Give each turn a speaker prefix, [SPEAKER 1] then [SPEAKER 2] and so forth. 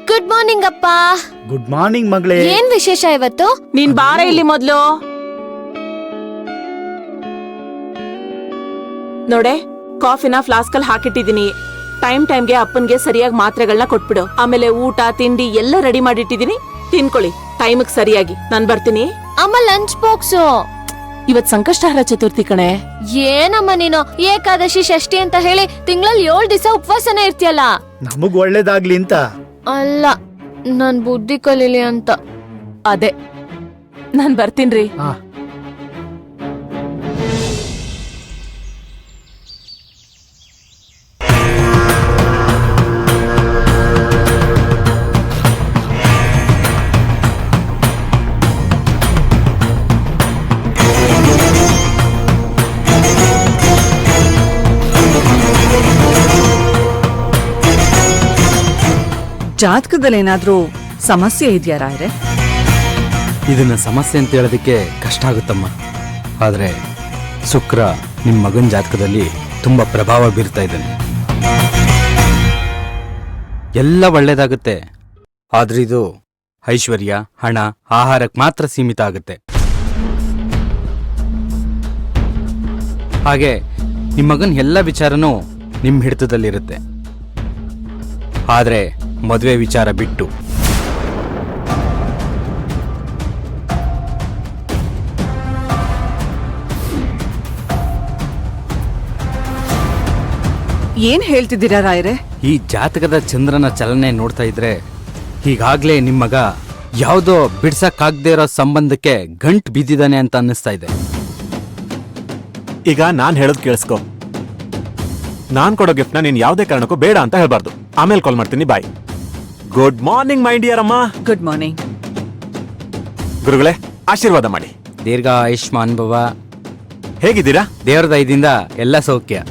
[SPEAKER 1] Good morning ಅಪ್ಪ.
[SPEAKER 2] Good morning ಮಗಳೇ.
[SPEAKER 1] ಏನ್ ವಿಶೇಷ ಇವತ್ತು?
[SPEAKER 3] ನೀನ್ ಬಾರ ಇಲ್ಲಿ ಮೊದ್ಲು. ನೋಡೆ, ಕಾಫಿನ ಫ್ಲಾಸ್ಕ್ ಅಲ್ಲಿ ಹಾಕಿಟ್ಟಿದೀನಿ. ಟೈಮ್ಗೆ ಅಪ್ಪನ್ಗೆ ಸರಿಯಾಗಿ ಮಾತ್ರೆಗಳನ್ನ ಕೊಟ್ಬಿಡು. ಆಮೇಲೆ ಊಟ ತಿಂಡಿ ಎಲ್ಲ ರೆಡಿ ಮಾಡಿಟ್ಟಿದೀನಿ, ತಿನ್ಕೊಳ್ಳಿ ಟೈಮ್ಗೆ ಸರಿಯಾಗಿ. ನಾನ್ ಬರ್ತೀನಿ.
[SPEAKER 1] ಅಮ್ಮ ಲಂಚ್ ಬಾಕ್ಸು.
[SPEAKER 3] ಇವತ್ ಸಂಕಷ್ಟಹರ ಚತುರ್ಥಿ ಕಣೆ.
[SPEAKER 1] ಏನಮ್ಮ ನೀನು ಏಕಾದಶಿ ಷಷ್ಠಿ ಅಂತ ಹೇಳಿ ತಿಂಗಳಲ್ಲಿ 7 ದಿವಸ ಉಪವಾಸನೆ ಇರ್ತೀಯಲ್ಲ.
[SPEAKER 2] ನಮಗ್ ಒಳ್ಳೇದಾಗ್ಲಿ ಅಂತ.
[SPEAKER 1] ಅಲ್ಲ, ನನ್ ಬುದ್ಧಿ ಕಲೀಲಿ ಅಂತ.
[SPEAKER 3] ಅದೇ, ನಾನ್ ಬರ್ತೀನ್ರಿ.
[SPEAKER 4] ಜಾತಕದಲ್ಲಿ ಏನಾದ್ರೂ ಸಮಸ್ಯೆ ಇದೆಯಾ ರಾಯ್ರೆ?
[SPEAKER 5] ಇದನ್ನ ಸಮಸ್ಯೆ ಅಂತ ಹೇಳೋದಕ್ಕೆ ಕಷ್ಟ ಆಗುತ್ತಮ್ಮ. ಆದರೆ ಶುಕ್ರ ನಿಮ್ಮ ಮಗನ ಜಾತಕದಲ್ಲಿ ತುಂಬ ಪ್ರಭಾವ ಬೀರ್ತಾ ಇದ್ದಾನೆ. ಎಲ್ಲ ಒಳ್ಳೇದಾಗುತ್ತೆ, ಆದ್ರೆ ಇದು ಐಶ್ವರ್ಯ, ಹಣ, ಆಹಾರಕ್ಕೆ ಮಾತ್ರ ಸೀಮಿತ ಆಗುತ್ತೆ. ಹಾಗೆ ನಿಮ್ಮ ಮಗನ ಎಲ್ಲ ವಿಚಾರನೂ ನಿಮ್ಮ ಹಿಡಿತದಲ್ಲಿರುತ್ತೆ. ಆದರೆ ಮದುವೆ ವಿಚಾರ ಬಿಟ್ಟು
[SPEAKER 4] ಏನ್ ಹೇಳ್ತಿದ್ದೀರಾ ರಾಯ್ರೆ?
[SPEAKER 5] ಈ ಜಾತಕದ ಚಂದ್ರನ ಚಲನೆ ನೋಡ್ತಾ ಇದ್ರೆ ಈಗಾಗ್ಲೇ ನಿಮ್ಮ ಮಗ ಯಾವುದೋ ಬಿಡ್ಸಕ್ಕಾಗದೇ ಇರೋ ಸಂಬಂಧಕ್ಕೆ ಗಂಟು ಬಿದ್ದಿದ್ದಾನೆ ಅಂತ ಅನ್ನಿಸ್ತಾ ಇದೆ.
[SPEAKER 6] ಈಗ ನಾನ್ ಹೇಳೋದ್ ಕೇಳಿಸ್ಕೊ. ನಾನ್ ಕೊಡೋ ಗಿಫ್ಟ್ನ ನೀನ್ ಯಾವ್ದೇ ಕಾರಣಕ್ಕೂ ಬೇಡ ಅಂತ ಹೇಳ್ಬಾರ್ದು. ಆಮೇಲೆ ಕಾಲ್ ಮಾಡ್ತೀನಿ. ಬಾಯ್. ಗುಡ್ ಮಾರ್ನಿಂಗ್ ಮೈ ಡಿಯರ್ ಅಮ್ಮ.
[SPEAKER 4] ಗುಡ್ ಮಾರ್ನಿಂಗ್
[SPEAKER 6] ಗುರುಗಳೇ, ಆಶೀರ್ವಾದ ಮಾಡಿ.
[SPEAKER 5] ದೀರ್ಘ ಆಯುಷ್ಮಾನ್ ಭವ.
[SPEAKER 6] ಹೇಗಿದ್ದೀರಾ?
[SPEAKER 5] ದೇವರ ದಯದಿಂದ ಎಲ್ಲ ಸೌಖ್ಯ.